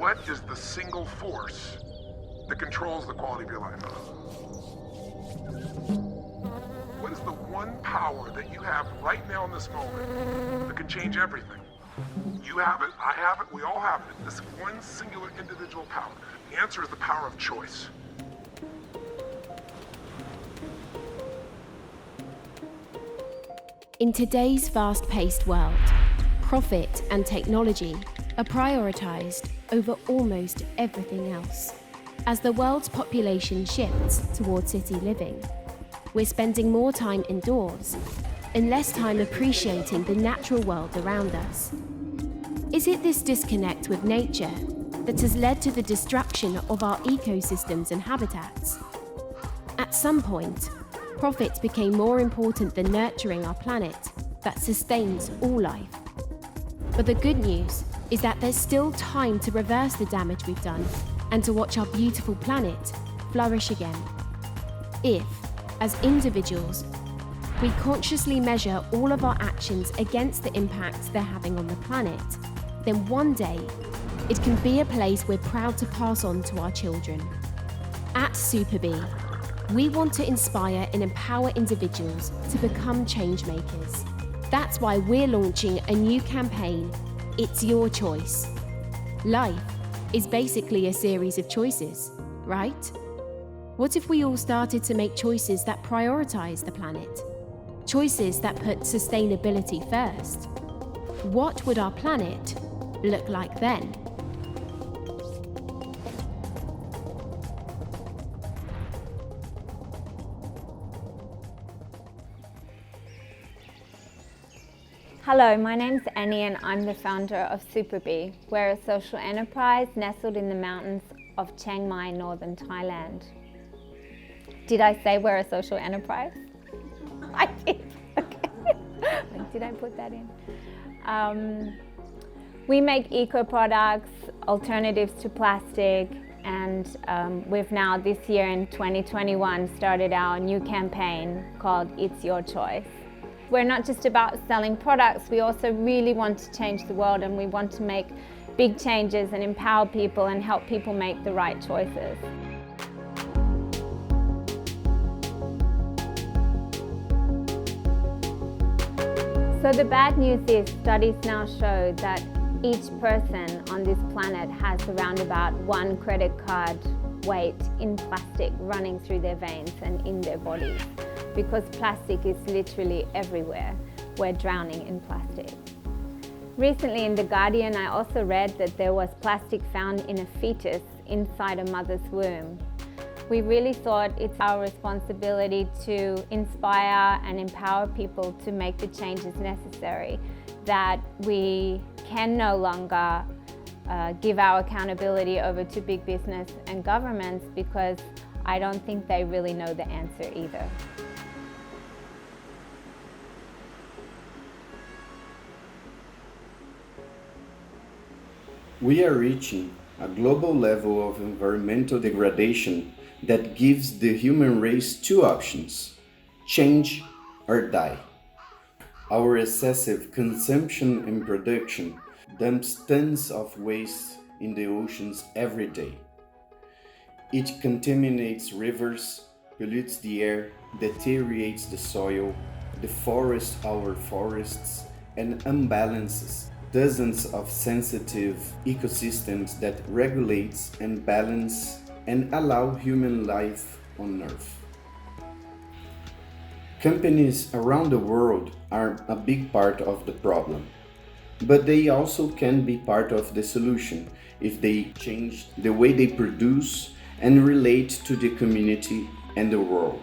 What is the single force that controls the quality of your life? What is the one power that you have right now in this moment that can change everything? You have it, I have it, we all have it. This one singular individual power. The answer is the power of choice. In today's fast-paced world, profit and technology are prioritized over almost everything else. As the world's population shifts towards city living, we're spending more time indoors and less time appreciating the natural world around us. Is it this disconnect with nature that has led to the destruction of our ecosystems and habitats? At some point, profit became more important than nurturing our planet that sustains all life. But the good news is that there's still time to reverse the damage we've done and to watch our beautiful planet flourish again. If, as individuals, we consciously measure all of our actions against the impacts they're having on the planet, then one day, it can be a place we're proud to pass on to our children. At SuperBee, we want to inspire and empower individuals to become change makers. That's why we're launching a new campaign, It's Your Choice. Life is basically a series of choices, right? What if we all started to make choices that prioritize the planet? Choices that put sustainability first? What would our planet look like then? Hello, my name's Annie and I'm the founder of SuperBee. We're a social enterprise nestled in the mountains of Chiang Mai, northern Thailand. Did I say we're a social enterprise? I did, okay. Did I put that in? We make eco products, alternatives to plastic, and we've now this year in 2021 started our new campaign called It's Your Choice. We're not just about selling products, we also really want to change the world, and we want to make big changes and empower people and help people make the right choices. So the bad news is studies now show that each person on this planet has around about 1 credit card weight in plastic running through their veins and in their bodies. Because plastic is literally everywhere. We're drowning in plastic. Recently in The Guardian, I also read that there was plastic found in a fetus inside a mother's womb. We really thought it's our responsibility to inspire and empower people to make the changes necessary, that we can no longer give our accountability over to big business and governments, because I don't think they really know the answer either. We are reaching a global level of environmental degradation that gives the human race 2 options: change or die. Our excessive consumption and production dumps tons of waste in the oceans every day. It contaminates rivers, pollutes the air, deteriorates the soil, deforests our forests, and unbalances dozens of sensitive ecosystems that regulates and balance and allow human life on Earth. Companies around the world are a big part of the problem, but they also can be part of the solution if they change the way they produce and relate to the community and the world.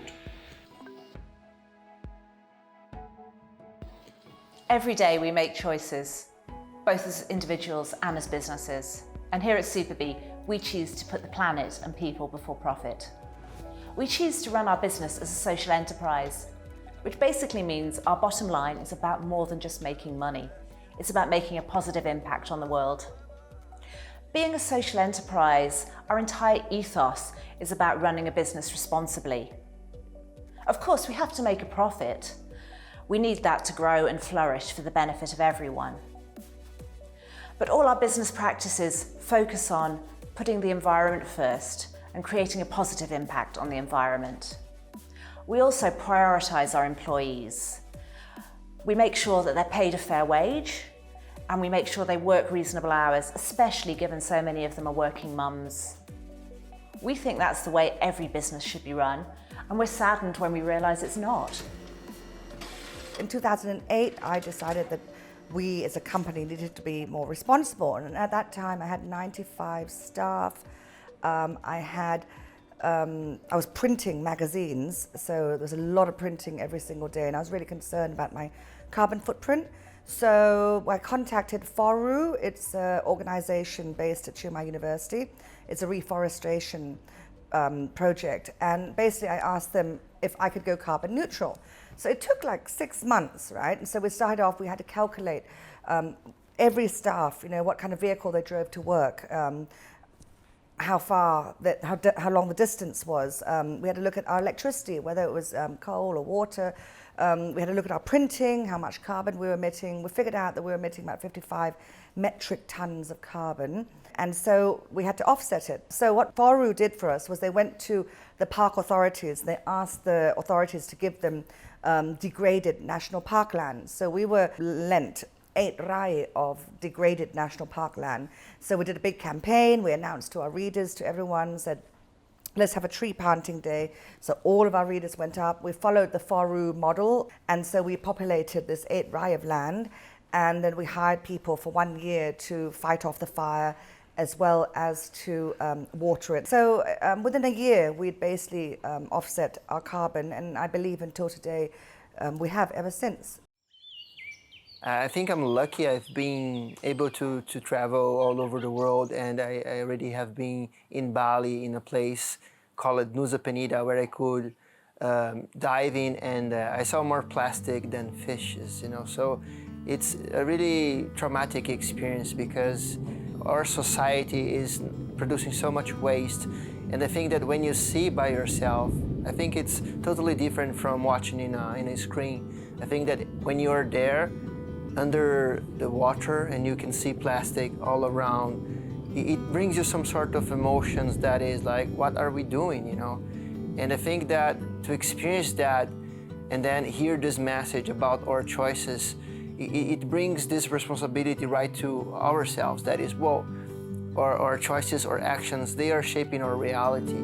Every day we make choices, both as individuals and as businesses. And here at SuperBee, we choose to put the planet and people before profit. We choose to run our business as a social enterprise, which basically means our bottom line is about more than just making money. It's about making a positive impact on the world. Being a social enterprise, our entire ethos is about running a business responsibly. Of course, we have to make a profit. We need that to grow and flourish for the benefit of everyone. But all our business practices focus on putting the environment first and creating a positive impact on the environment. We also prioritise our employees. We make sure that they're paid a fair wage, and we make sure they work reasonable hours, especially given so many of them are working mums. We think that's the way every business should be run, and we're saddened when we realise it's not. In 2008, I decided that we as a company needed to be more responsible. And at that time, I had 95 staff. I was printing magazines, so there was a lot of printing every single day, and I was really concerned about my carbon footprint. So I contacted FORU. It's an organization based at Chiang Mai University. It's a reforestation project, and basically I asked them if I could go carbon neutral. So it took like 6 months, right? And so we started off, we had to calculate every staff, what kind of vehicle they drove to work, how long the distance was. We had to look at our electricity, whether it was coal or water. We had to look at our printing, how much carbon we were emitting. We figured out that we were emitting about 55 metric tons of carbon. And so we had to offset it. So what FORU did for us was they went to the park authorities. They asked the authorities to give them degraded national park land. So we were lent 8 rai of degraded national park land. So we did a big campaign. We announced to our readers, to everyone, said, let's have a tree planting day. So all of our readers went up. We followed the FORU model. And so we populated this 8 rai of land. And then we hired people for 1 year to fight off the fire, as well as to water it. So within a year, we'd basically offset our carbon, and I believe until today, we have ever since. I think I'm lucky. I've been able to travel all over the world, and I already have been in Bali in a place called Nusa Penida, where I could dive in, and I saw more plastic than fishes, So it's a really traumatic experience because our society is producing so much waste, and I think that when you see by yourself, I think it's totally different from watching in a screen. I think that when you're there under the water and you can see plastic all around, it brings you some sort of emotions that is like, what are we doing, And I think that to experience that and then hear this message about our choices, it brings this responsibility right to ourselves. That is, our choices or actions, they are shaping our reality.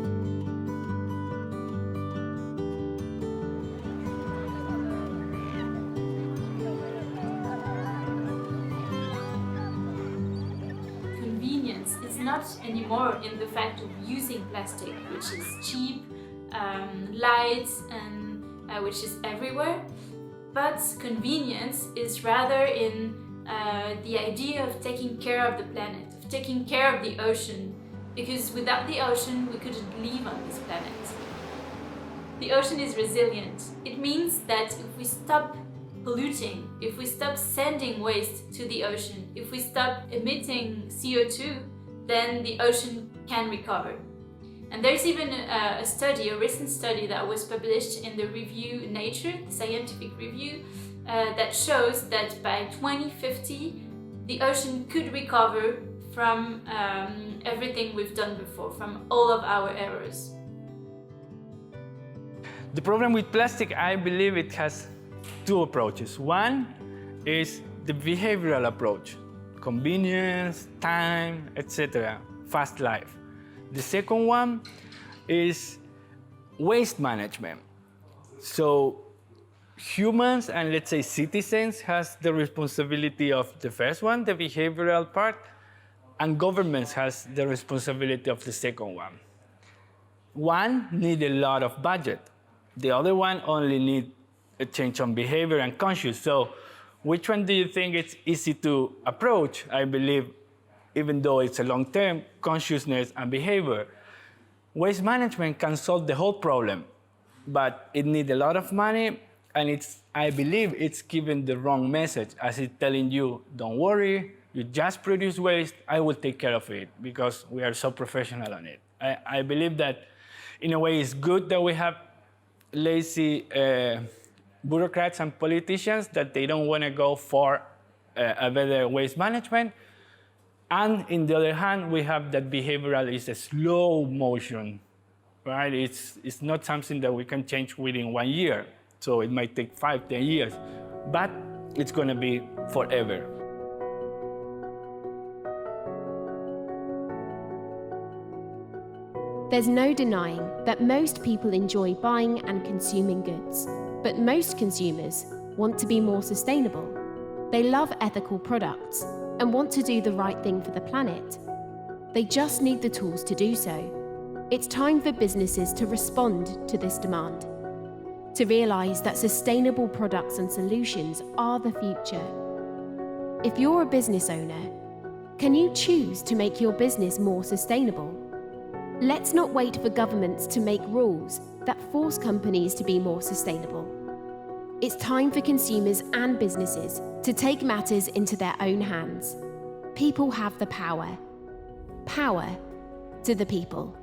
Convenience is not anymore in the fact of using plastic, which is cheap, light, and which is everywhere. But convenience is rather in the idea of taking care of the planet, of taking care of the ocean, because without the ocean we couldn't live on this planet. The ocean is resilient. It means that if we stop polluting, if we stop sending waste to the ocean, if we stop emitting CO2, then the ocean can recover. And there's even a recent study that was published in the review Nature, the scientific review, that shows that by 2050, the ocean could recover from everything we've done before, from all of our errors. The problem with plastic, I believe it has 2 approaches. One is the behavioral approach, convenience, time, etc., fast life. The second one is waste management. So humans and, let's say, citizens has the responsibility of the first one, the behavioral part, and governments has the responsibility of the second one. One needs a lot of budget. The other one only needs a change on behavior and conscious. So which one do you think it's easy to approach? I believe, even though it's a long-term, consciousness and behavior. Waste management can solve the whole problem, but it needs a lot of money, and I believe it's giving the wrong message, as it's telling you, don't worry, you just produce waste, I will take care of it, because we are so professional on it. I believe that, in a way, it's good that we have lazy bureaucrats and politicians, that they don't want to go for a better waste management, And in the other hand, we have that behavioral is a slow motion, right? It's not something that we can change within 1 year. So it might take 5, 10 years, but it's going to be forever. There's no denying that most people enjoy buying and consuming goods, but most consumers want to be more sustainable. They love ethical products and want to do the right thing for the planet. They just need the tools to do so. It's time for businesses to respond to this demand, to realise that sustainable products and solutions are the future. If you're a business owner, can you choose to make your business more sustainable? Let's not wait for governments to make rules that force companies to be more sustainable. It's time for consumers and businesses to take matters into their own hands. People have the power. Power to the people.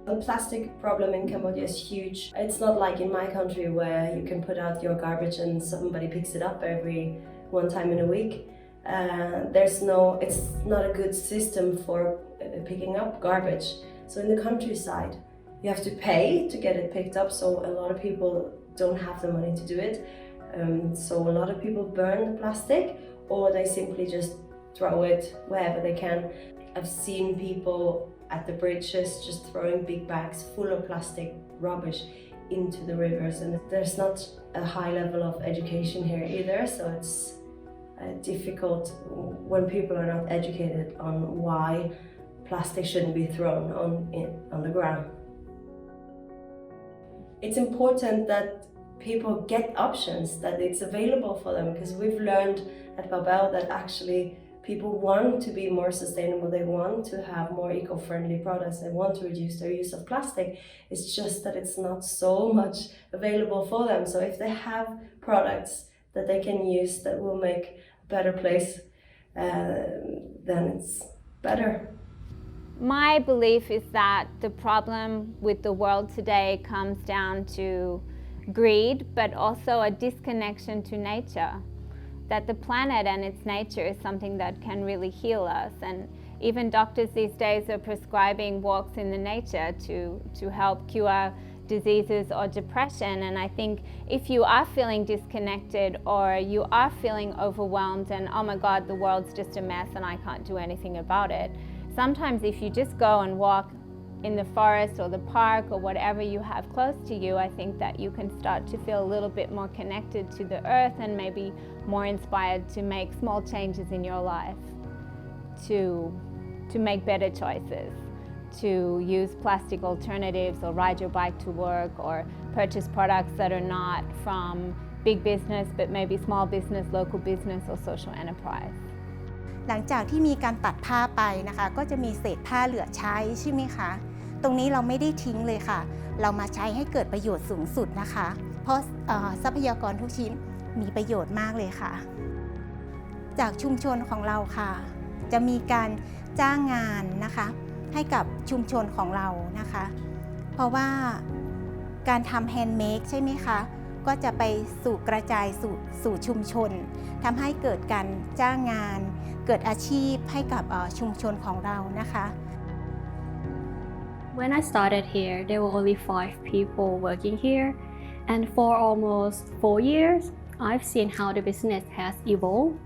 The plastic problem in Cambodia is huge. It's not like in my country where you can put out your garbage and somebody picks it up every one time in a week. It's not a good system for picking up garbage. So in the countryside, you have to pay to get it picked up, so a lot of people don't have the money to do it. So a lot of people burn the plastic, or they simply just throw it wherever they can. I've seen people at the bridges just throwing big bags full of plastic rubbish into the rivers, and there's not a high level of education here either, so it's difficult when people are not educated on why plastic shouldn't be thrown on the ground. It's important that people get options, that it's available for them, because we've learned at Babel that actually people want to be more sustainable, they want to have more eco-friendly products, they want to reduce their use of plastic. It's just that it's not so much available for them. So if they have products that they can use that will make a better place, then it's better. My belief is that the problem with the world today comes down to greed, but also a disconnection to nature. That the planet and its nature is something that can really heal us, and even doctors these days are prescribing walks in the nature to help cure diseases or depression. And I think if you are feeling disconnected or you are feeling overwhelmed and oh my God, the world's just a mess and I can't do anything about it, sometimes if you just go and walk in the forest or the park or whatever you have close to you, I think that you can start to feel a little bit more connected to the earth and maybe more inspired to make small changes in your life, to make better choices, to use plastic alternatives or ride your bike to work or purchase products that are not from big business but maybe small business, local business or social enterprise. หลังจากที่มีการตัดผ้าไปนะคะก็จะมีเศษผ้าเหลือใช้ใช่ไหมคะตรงนี้เราไม่ได้ทิ้งเลยค่ะเรามาใช้ให้เกิดประโยชน์สูงสุดนะคะเพราะทรัพยากรทุกชิ้นมีประโยชน์มากเลยค่ะจากชุมชนของเราค่ะจะมีการจ้างงานนะคะให้กับชุมชนของเรานะคะเพราะว่าการทำแฮนด์เมดใช่ไหมคะก็จะไปสู่กระจายสู่ชุมชนทำให้เกิดการจ้างงานเกิดอาชีพให้กับชุมชนของเรานะคะ When I started here, there were only 5 people working here, and for almost 4 years, I've seen how the business has evolved.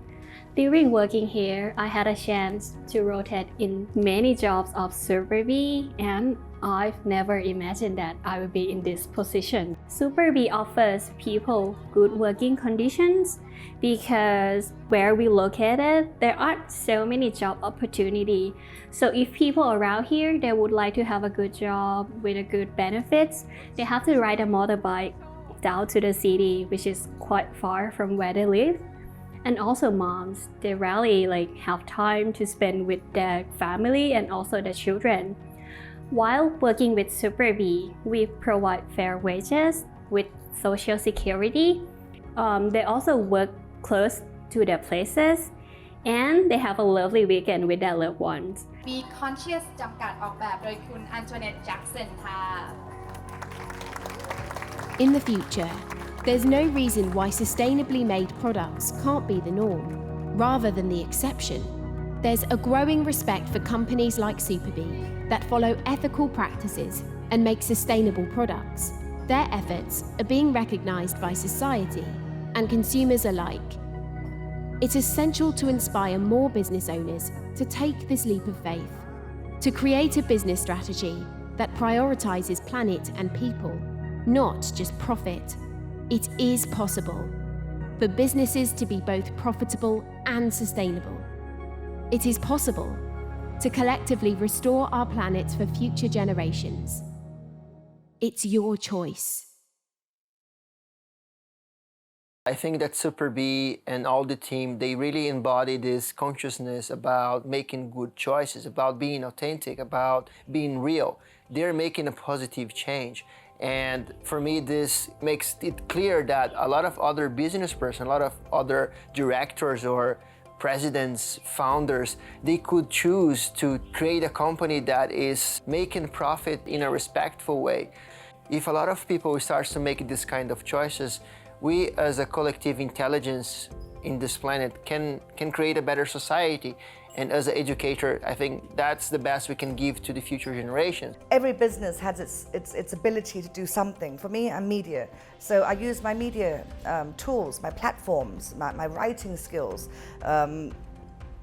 During working here, I had a chance to rotate in many jobs of SuperBee, and I've never imagined that I would be in this position. SuperBee offers people good working conditions because where we located, there aren't so many job opportunities. So if people around here, they would like to have a good job with a good benefits, they have to ride a motorbike down to the city, which is quite far from where they live. And also moms, they rarely have time to spend with their family and also their children. While working with SuperBee, we provide fair wages with social security. They also work close to their places, and they have a lovely weekend with their loved ones. Be Conscious จำกัดออกแบบโดยคุณอันโทเนต แจ็คสันค่ะ In the future, There's no reason why sustainably made products can't be the norm, rather than the exception. There's a growing respect for companies like SuperBee that follow ethical practices and make sustainable products. Their efforts are being recognised by society and consumers alike. It's essential to inspire more business owners to take this leap of faith, to create a business strategy that prioritises planet and people, not just profit. It is possible for businesses to be both profitable and sustainable. It is possible to collectively restore our planet for future generations. It's your choice. I think that SuperBee and all the team, they really embody this consciousness about making good choices, about being authentic, about being real. They're making a positive change. And for me, this makes it clear that a lot of other business persons, a lot of other directors or presidents, founders, they could choose to create a company that is making profit in a respectful way. If a lot of people start to make this kind of choices, we as a collective intelligence in this planet can create a better society. And as an educator, I think that's the best we can give to the future generations. Every business has its ability to do something. For me, I'm media. So I use my media tools, my platforms, my writing skills,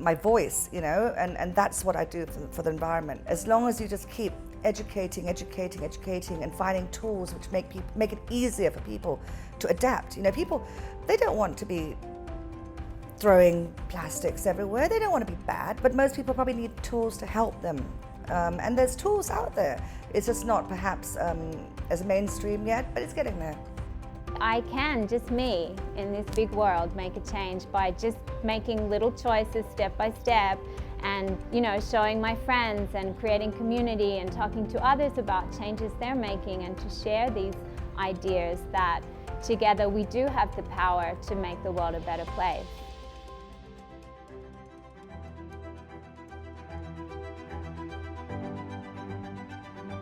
my voice, and that's what I do for the environment. As long as you just keep educating, and finding tools which make it easier for people to adapt. People, they don't want to be throwing plastics everywhere. They don't want to be bad, but most people probably need tools to help them. And there's tools out there. It's just not perhaps as mainstream yet, but it's getting there. I can, just me, in this big world, make a change by just making little choices step by step and, showing my friends and creating community and talking to others about changes they're making and to share these ideas that together we do have the power to make the world a better place.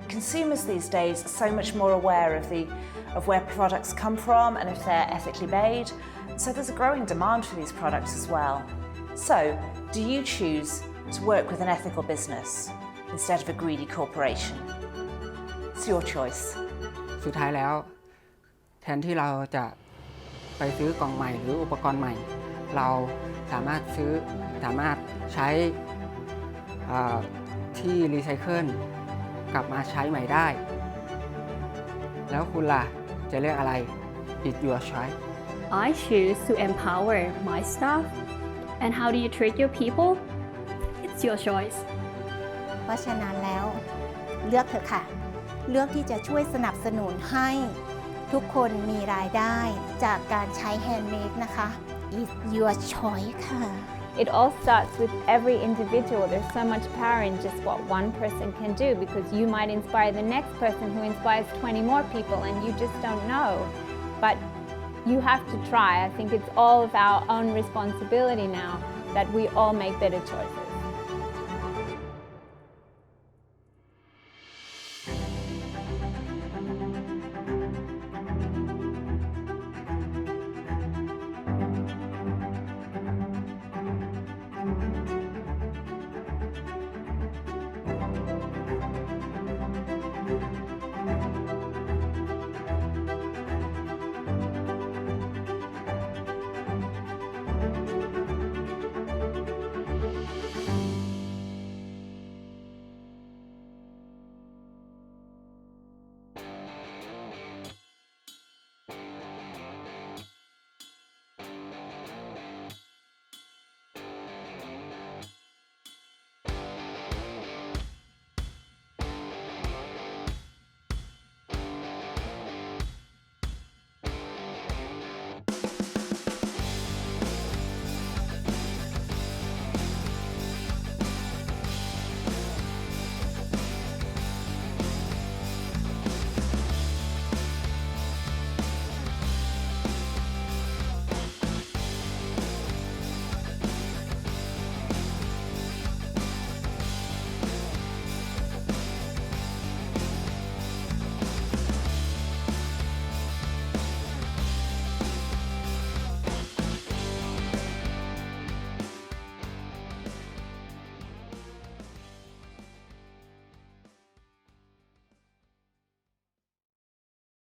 Consumers these days are so much more aware of where products come from and if they're ethically made. So there's a growing demand for these products as well. So, do you choose to work with an ethical business instead of a greedy corporation? It's your choice. สุดท้ายแล้วแทนที่เราจะไปซื้อกล่องใหม่หรืออุปกรณ์ใหม่เราสามารถใช้ที่รีไซเคิลกลับมาใช้ใหม่ได้แล้วคุณล่ะจะเลือกอะไร It's your choice. I choose to empower my staff. And how do you treat your people? It's your choice. เพราะฉะนั้นแล้วเลือกเถอะค่ะเลือกที่จะช่วยสนับสนุนให้ทุกคนมีรายได้จากการใช้แฮนด์เมดนะคะ It's your choice ค่ะ It all starts with every individual. There's so much power in just what one person can do because you might inspire the next person who inspires 20 more people and you just don't know. But you have to try. I think it's all of our own responsibility now that we all make better choices.